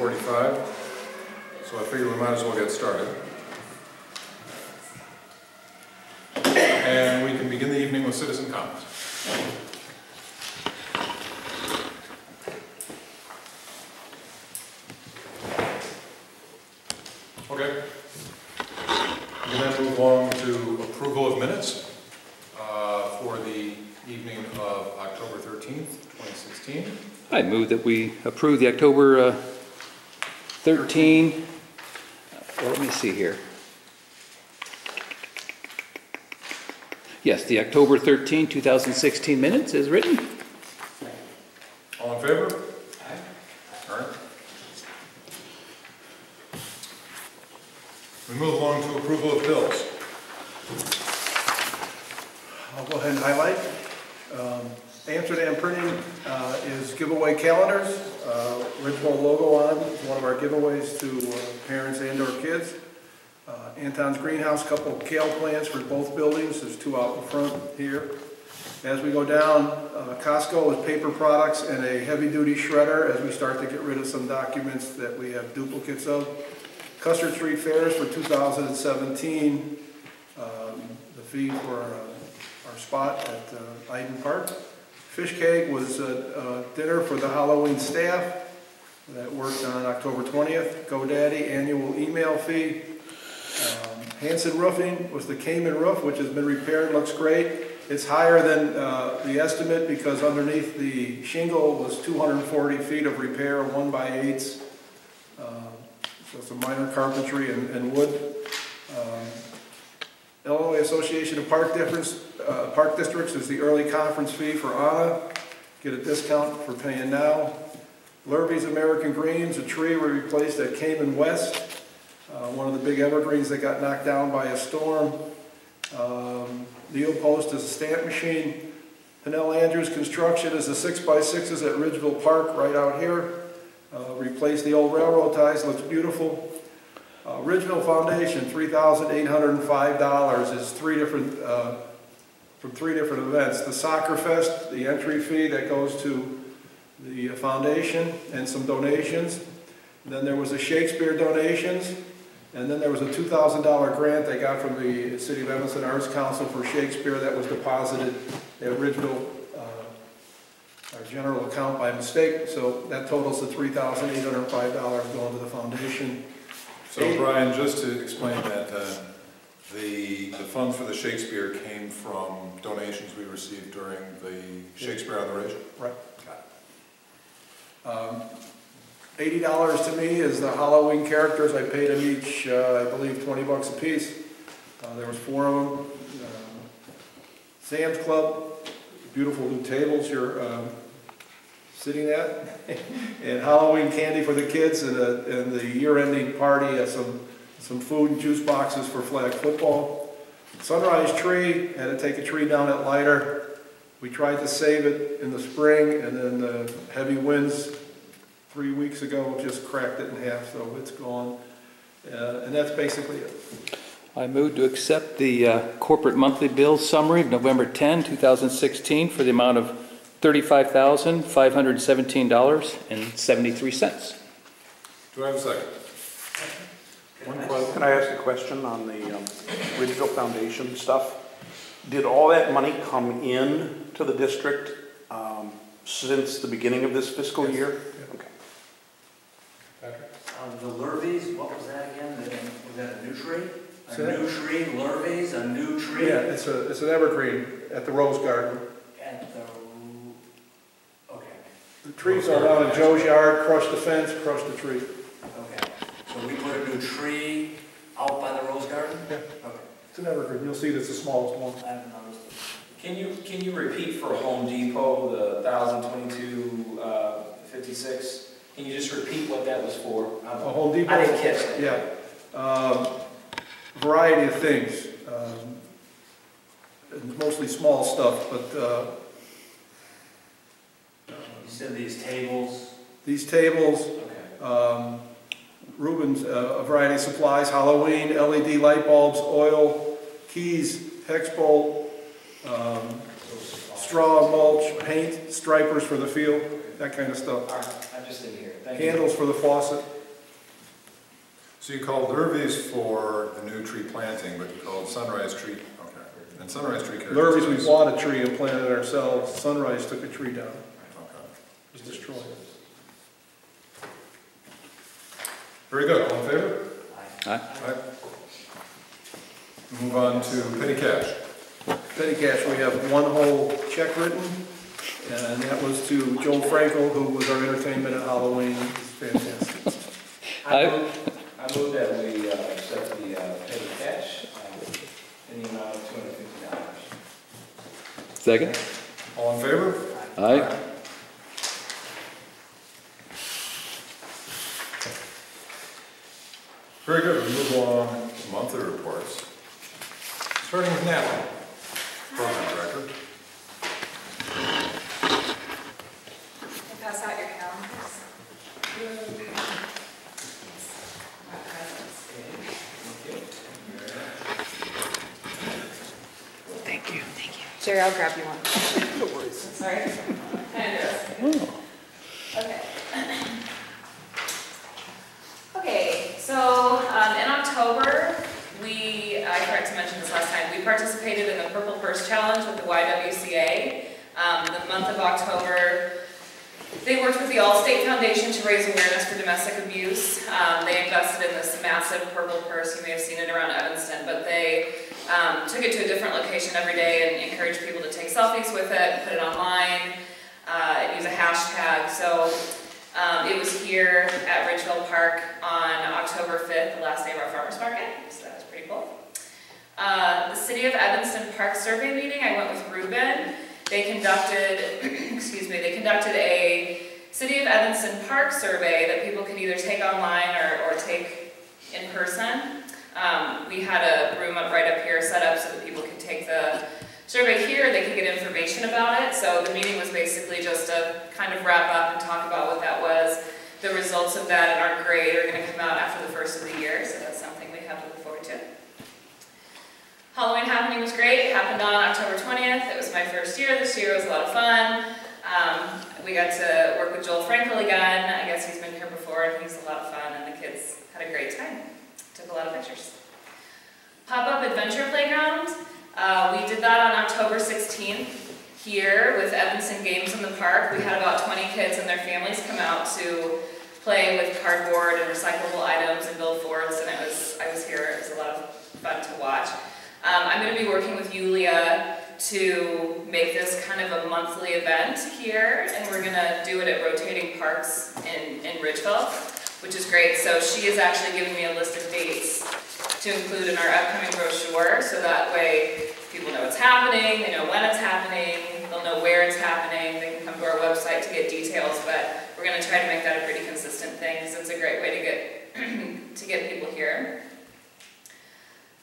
45, so I figure we might as well get started. And we can begin the evening with citizen comments. Okay. We can then move along to approval of minutes for the evening of October 13th, 2016. I move that we approve the October 13, well, let me see here. Yes, the October 13, 2016 minutes is written. All in favor? Aye. All right. We move along to approval of bills. I'll go ahead and highlight. Amsterdam Printing is giveaway calendars. Ridgeville logo on it. It's one of our giveaways to parents and or kids. Anton's Greenhouse, couple of kale plants for both buildings. There's two out in front here. As we go down, Costco with paper products and a heavy-duty shredder as we start to get rid of some documents that we have duplicates of. Custer Street Fairs for 2017. The fee for our spot at Iden Park. Fish Cake was a dinner for the Halloween staff that worked on October 20th. GoDaddy annual email fee. Hanson Roofing was the Cayman roof, which has been repaired, looks great. It's higher than the estimate because underneath the shingle was 240 feet of repair, 1x8s. So some minor carpentry and wood. Illinois Association of Park Districts is the early conference fee for Anna. Get a discount for paying now. Lurby's American Greens, a tree we replaced at Cayman West. One of the big evergreens that got knocked down by a storm. Neil Post is a stamp machine. Pinnell Andrews Construction is the 6x6s at Ridgeville Park right out here. Replaced the old railroad ties, looks beautiful. Ridgeville Foundation, $3,805 is from three different events. The Soccer Fest, the entry fee that goes to the foundation and some donations. And then there was a Shakespeare donations. And then there was a $2,000 grant they got from the City of Evanston Arts Council for Shakespeare that was deposited at Ridgeville, our general account by mistake. So that totals the $3,805 going to the foundation. So Brian, just to explain that the funds for the Shakespeare came from donations we received during the Shakespeare on the Ridge? Right. Got it. $80 to me is the Halloween characters. I paid them each, I believe, 20 bucks a piece. There was 4 of them. Sam's Club, beautiful new tables you're sitting at. And Halloween candy for the kids and the year-ending party, some food and juice boxes for flag football. Sunrise Tree, had to take a tree down at Leiter. We tried to save it in the spring, and then the heavy winds 3 weeks ago just cracked it in half, so it's gone. And that's basically it. I move to accept the corporate monthly bill summary of November 10, 2016 for the amount of $35,517.73. Do I have a second? Can I ask a question on the Ridgeville Foundation stuff? Did all that money come in to the district since the beginning of this fiscal year? Okay. Patrick? The Lurvies, what was that again? Was that a new tree? A new tree, Lurvies, a new tree? Yeah, it's an evergreen at the Rose Garden. At the, okay. The trees are down in Joe's yard, crushed the fence, crushed the tree. Okay. So we put a new tree out by the Rose Garden? Yeah. Okay. It's an evergreen. You'll see it's the smallest one. I haven't noticed it. Can you repeat for Home Depot the 1022.56? Can you just repeat what that was for? Home Depot. I didn't catch that. Yeah. Variety of things. Mostly small stuff, but You said these tables? these tables, Okay. Rubens, a variety of supplies, Halloween, LED light bulbs, oil, keys, hex bolt, straw mulch, paint, stripers for the field, that kind of stuff. All right. I just didn't hear it. Thank you. handles for the faucet. So you called Lurvies for the new tree planting, but you called Sunrise Tree, okay. And Sunrise Tree Care. Lurvies, we bought a tree and planted it ourselves. Sunrise took a tree down. Okay. It was destroyed. Very good, all in favor? Aye. Aye. Move on to petty cash. Petty cash, we have one whole check written, and that was to Joel Frankel, who was our entertainment at Halloween. It was fantastic. I move that we accept the petty cash in the amount of $250. Second? All in favor? Aye. Very good, we move along to monthly reports. Starting with Natalie, program director. Pass out your calendars. Thank you. Jerry, I'll grab you one. No worries. Sorry. Kind of. Okay. Okay, so in October, I forgot to mention this last time, we participated in the Purple Purse Challenge with the YWCA. The month of October, they worked with the Allstate Foundation to raise awareness for domestic abuse. They invested in this massive purple purse. You may have seen it around Evanston, but they took it to a different location every day and encouraged people to take selfies with it, put it online, and use a hashtag. So it was here at Ridgeville Park on October 5th, the last day of our farmers market. So that was pretty cool. The City of Evanston Park Survey meeting, I went with Ruben. They conducted, they conducted a City of Evanston Park survey that people could either take online or take in person. We had a room right up here set up so that people could take the survey here, they could get information about it. So the meeting was basically just to kind of wrap up and talk about what that was. The results of that and our grade are going to come out after the first of the year, so that's something we have to look forward to. Halloween happening was great. It happened on October 20th. It was my first year. This year was a lot of fun. We got to work with Joel Frankel again. I guess he's been here before and he's a lot of fun and the kids had a great time. Took a lot of pictures. Pop-up adventure playground. We did that on October 16th here with Evanston Games in the Park. We had about 20 kids and their families come out to play with cardboard and recyclable items and build forts, and I was here. It was a lot of fun to watch. I'm going to be working with Yulia to make this kind of a monthly event here, and we're going to do it at rotating parks in Ridgeville, which is great. So she is actually giving me a list of dates to include in our upcoming brochure, so that way people know what's happening, they know when it's happening, they'll know where it's happening, they can come to our website to get details, but we're going to try to make that a pretty consistent thing because it's a great way to get to get people here.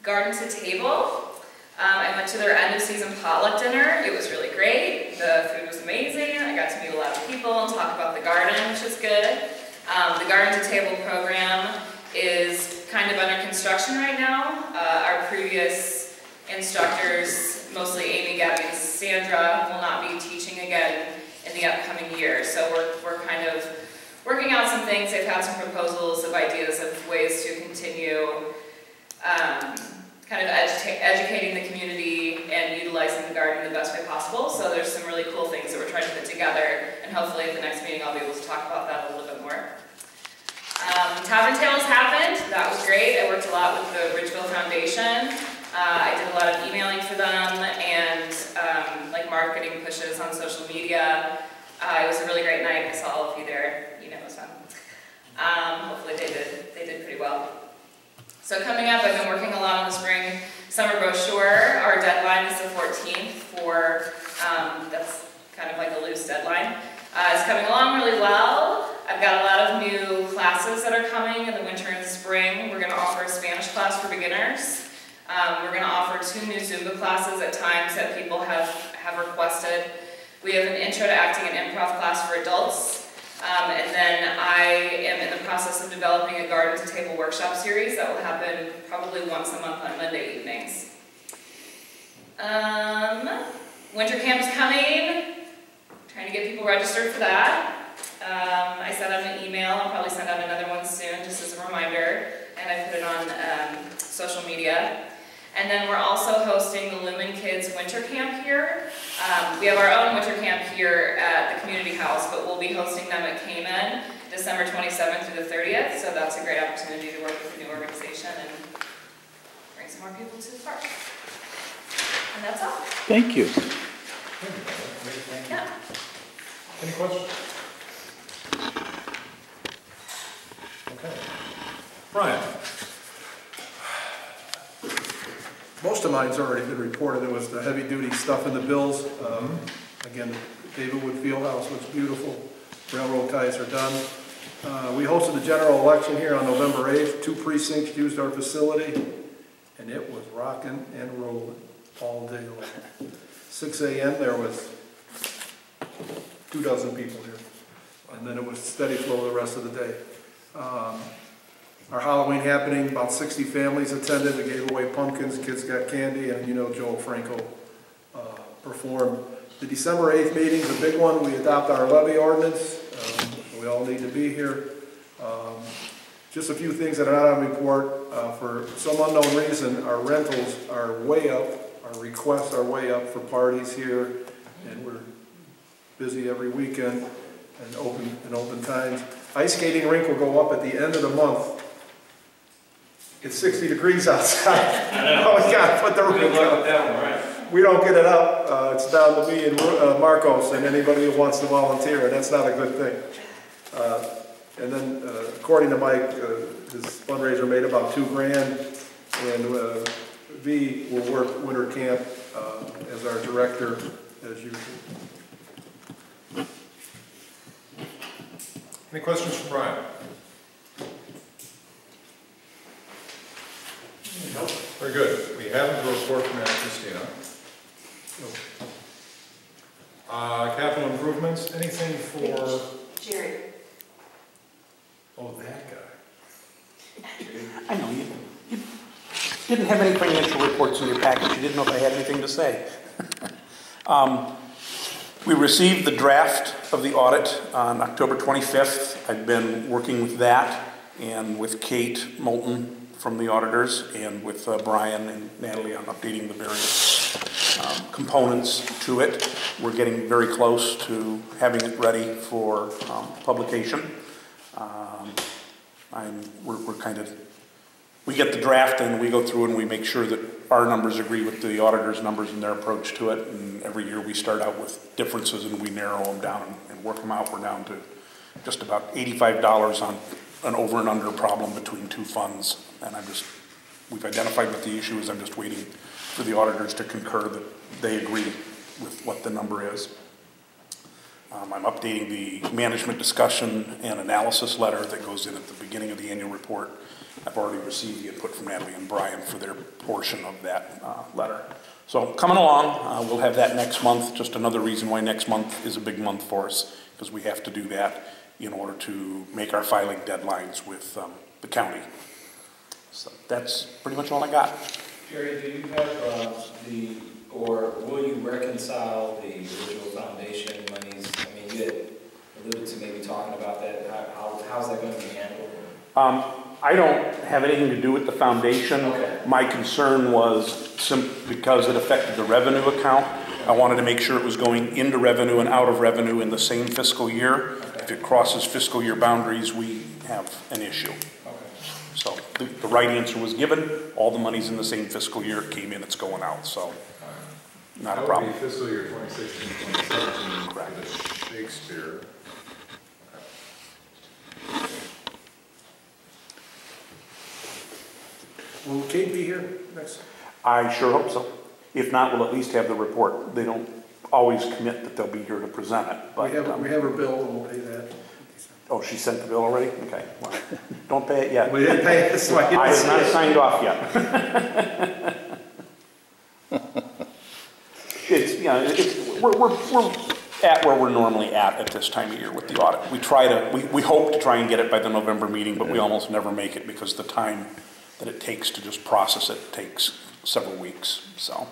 Garden to Table. I went to their end of season potluck dinner. It was really great. The food was amazing. I got to meet a lot of people and talk about the garden, which is good. The Garden to Table program is kind of under construction right now. Our previous instructors, mostly Amy, Gabby, and Sandra, will not be teaching again in the upcoming year. So we're kind of working out some things. They've had some proposals of ideas of ways to continue kind of educating the community and utilizing the garden the best way possible. So there's some really cool things that we're trying to put together, and hopefully at the next meeting I'll be able to talk about that a little bit more. Tavern Tales happened. That was great. I worked a lot with the Ridgeville Foundation. I did a lot of emailing for them and like marketing pushes on social media. It was a really great night. I saw all of you there. You know, it was fun. Hopefully they did pretty well. So coming up, I've been working a lot on the spring summer brochure. Our deadline is the 14th for, that's kind of like a loose deadline. It's coming along really well. I've got a lot of new classes that are coming in the winter and spring. We're going to offer a Spanish class for beginners. We're going to offer 2 new Zumba classes at times that people have requested. We have an Intro to Acting and Improv class for adults. And then I am in the process of developing a Garden to Table workshop series that will happen probably once a month on Monday evenings. Winter camp's coming. Trying to get people registered for that. I sent out an email, I'll probably send out another one soon, just as a reminder, and I put it on social media. And then we're also hosting the Lumen Kids Winter Camp here. We have our own winter camp here at the community house, but we'll be hosting them at Cayman, December 27th through the 30th, so that's a great opportunity to work with a new organization and bring some more people to the park. And that's all. Thank you. Yeah. Any questions? Okay. Brian? Most of mine's already been reported. It was the heavy-duty stuff in the bills. Again, Davidwood Fieldhouse looks beautiful. Railroad ties are done. We hosted the general election here on November 8th. 2 precincts used our facility, and it was rocking and rolling all day long. 6 a.m. there was 24 people here, and then it was steady flow the rest of the day. Our Halloween happening, about 60 families attended. We gave away pumpkins, kids got candy, and you know Joe Franco performed. The December 8th meeting's a big one. We adopt our levy ordinance. We all need to be here. Just a few things that are not on report. For some unknown reason, our rentals are way up. Our requests are way up for parties here, and we're busy every weekend and open times. Ice skating rink will go up at the end of the month. It's 60 degrees outside. Oh, we gotta put the rink up. We don't get it up. It's down to me and Marcos and anybody who wants to volunteer, and that's not a good thing. And then, according to Mike, his fundraiser made about $2,000, and V will work winter camp as our director, as usual. Any questions for Brian? Nope. Very good. We have a report from Anna Christina. Capital improvements, anything for... Jerry. Oh, that guy. I know you didn't have any financial reports in your package. You didn't know if I had anything to say. We received the draft of the audit on October 25th. I've been working with that and with Kate Moulton from the auditors and with Brian and Natalie on updating the various components to it. We're getting very close to having it ready for publication. We get the draft and we go through and we make sure that our numbers agree with the auditor's numbers and their approach to it. And every year we start out with differences and we narrow them down and work them out. We're down to just about $85 on an over and under problem between 2 funds. And we've identified what the issue is. I'm just waiting for the auditors to concur that they agree with what the number is. I'm updating the management discussion and analysis letter that goes in at the beginning of the annual report. I've already received the input from Natalie and Brian for their portion of that letter. So coming along, we'll have that next month. Just another reason why next month is a big month for us, because we have to do that in order to make our filing deadlines with the county. So that's pretty much all I got. Jerry, do you have or will you reconcile the Ridgeville Foundation monies? I mean, you had alluded to maybe talking about that. How's that going to be handled? I don't have anything to do with the foundation. Okay. My concern was because it affected the revenue account. I wanted to make sure it was going into revenue and out of revenue in the same fiscal year. Okay. If it crosses fiscal year boundaries, we have an issue. Okay. So the right answer was given. All the money's in the same fiscal year. It came in, it's going out. So not a problem. That would be fiscal year 2016, 2017 Correct. for the Shakespeare. Will Kate be here next? I sure hope so. If not, we'll at least have the report. They don't always commit that they'll be here to present it. But We have her bill, and we'll pay that. oh, she sent the bill already? Okay. Well, don't pay it yet. We didn't pay it, that's why you I didn't have see not it. signed off yet. We're at where we're normally at this time of year with the audit. We hope to try and get it by the November meeting, but we almost never make it because the time that it takes to just process it takes several weeks. So,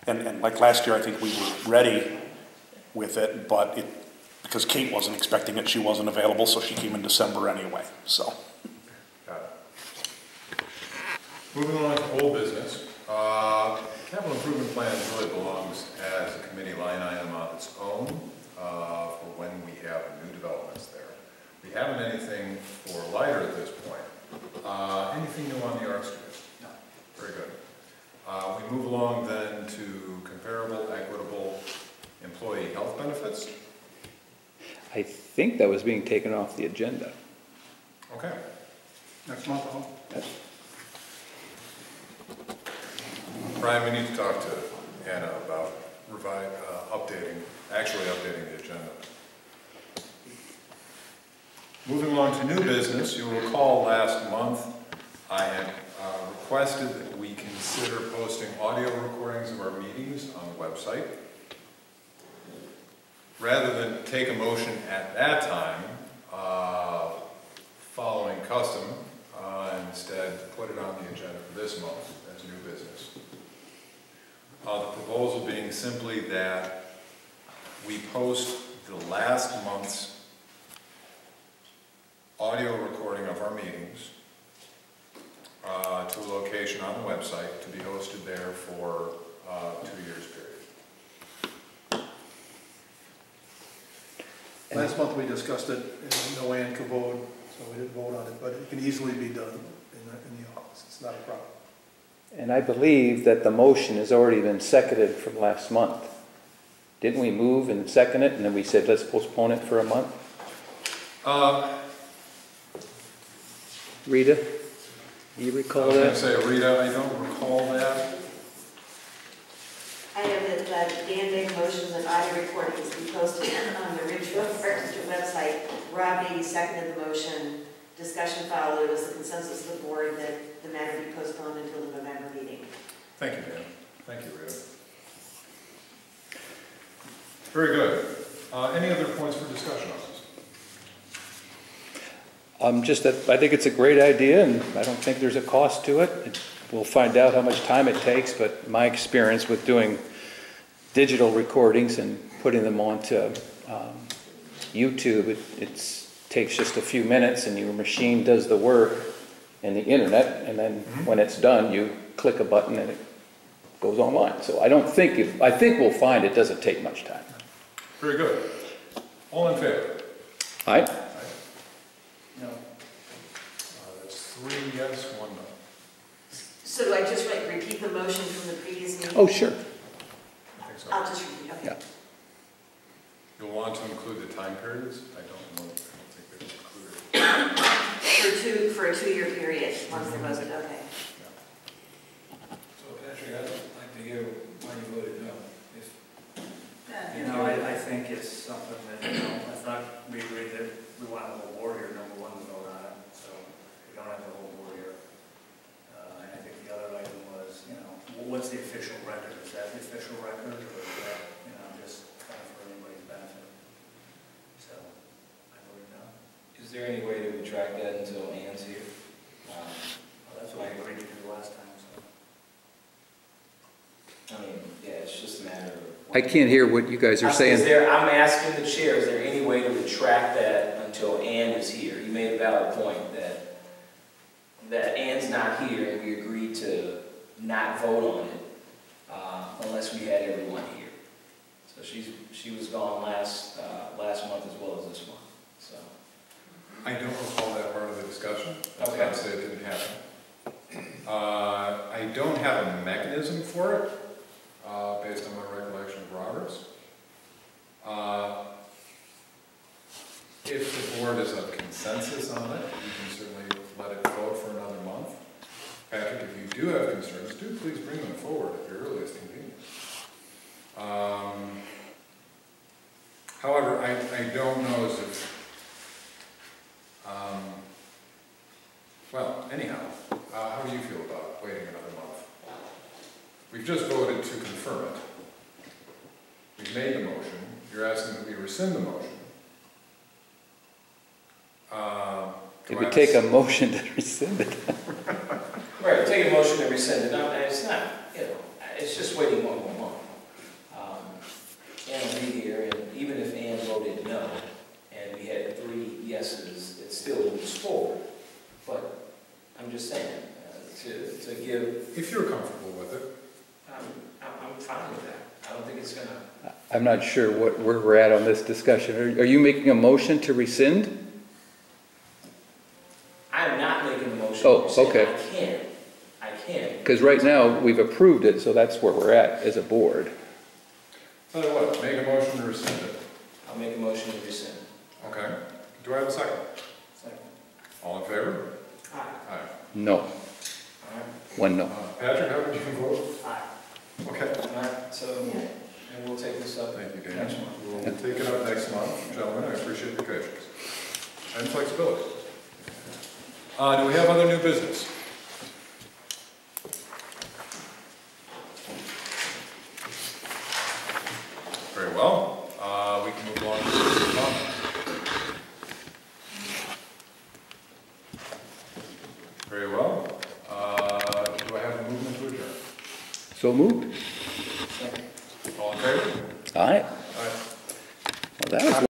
and like last year, I think we were ready with it, but because Kate wasn't expecting it, she wasn't available, so she came in December anyway, so. Got it. Moving on to old business. Capital improvement plan really belongs as a committee line item on its own for when we have new developments there. We haven't anything for lighter at this point. Anything new on the art studios? No. Very good. We move along then to comparable, equitable employee health benefits. I think that was being taken off the agenda. Okay. Next month, Brian, we need to talk to Anna about actually updating the agenda. Moving along to new business, you'll recall last month I had requested that we consider posting audio recordings of our meetings on the website. Rather than take a motion at that time, following custom, instead put it on the agenda for this month as new business. The proposal being simply that we post the last month's audio recording of our meetings to a location on the website to be hosted there for a 2 years period. Last month we discussed it, and no Ann could vote, so we didn't vote on it, but it can easily be done in the office. It's not a problem. And I believe that the motion has already been seconded from last month. Didn't we move and second it, and then we said, let's postpone it for a month? Rita, do you recall I was going to that? say, Rita, I don't recall that. I have that Dan made a motion that audio recordings be posted on the Ridgeville website. Rob Beatty seconded the motion. Discussion followed. It was the consensus of the board that the matter be postponed until the November meeting. Thank you, Dan. Thank you, Rita. Very good. Any other points for discussion on this? Just that I think it's a great idea, and I don't think there's a cost to it. We'll find out how much time it takes, but my experience with doing digital recordings and putting them onto YouTube, it takes just a few minutes, and your machine does the work in the internet, and then when it's done, you click a button and it goes online. So I think we'll find it doesn't take much time. Very good. All in favor? Aye? No. That's 3 yes, 1 no. So do I just repeat the motion from the previous meeting? Oh, sure. I think so. I'll just repeat, okay. Yeah. You'll want to include the time periods? I don't think they're included. For a 2-year period, once they're posted, okay. So Patrick, I'd like to hear why you voted no. I think it's something that, I thought we agreed that we want the whole board here, number one, to vote on it, so we don't have the whole board here. And I think the other item was, what's the official record? Is that the official record, or is that, just kind of for anybody's benefit? So, I voted no. Is there any way to retract that until Ann's here? Well, that's what I agreed to do last time, so. I mean, yeah, it's just a matter of. I can't hear what you guys are saying. I'm asking the chair, is there any way to retract that until Ann is here? You made a valid point that Ann's not here, and we agreed to not vote on it unless we had everyone here. So she was gone last month as well as this month. So I don't recall that part of the discussion. Okay. I'd say it didn't happen. I don't have a mechanism for it, based on my recollection of Roberts. If the board is of consensus on it, you can certainly let it vote for another month. Patrick, if you do have concerns, do please bring them forward at your earliest convenience. However, I don't know as if, well, anyhow, how do you feel about waiting another month? We've just voted to confirm it. We've made the motion. You're asking that we rescind the motion. It would take a motion to rescind it. right, take a motion to rescind it. No, it's not. It's just waiting one more month. Ann will be here, and even if Ann voted no, still moves forward. But I'm just saying, to give, If you're comfortable with it. I'm fine with that. I don't think it's gonna, I'm not sure where we're at on this discussion. Are you making a motion to rescind? I'm not making a motion. Oh, to rescind. okay. I can. Because right now, we've approved it, so that's where we're at as a board. Tell you what, make a motion to rescind it. I'll make a motion to rescind. Okay. Do I have a second? Second. All in favor? Aye. Aye. No. All right. One no. Patrick, how did you vote? Aye. Okay. All right, so, and we'll take this up Thank you, Dan. next month. We'll take it up next month. Gentlemen, I appreciate your patience and flexibility. Do we have other new business? Very well. We can move on to citizen comment. Very well. Do I have a movement to adjourn? So moved? Second. All in favor? All right. Aye. Well, that was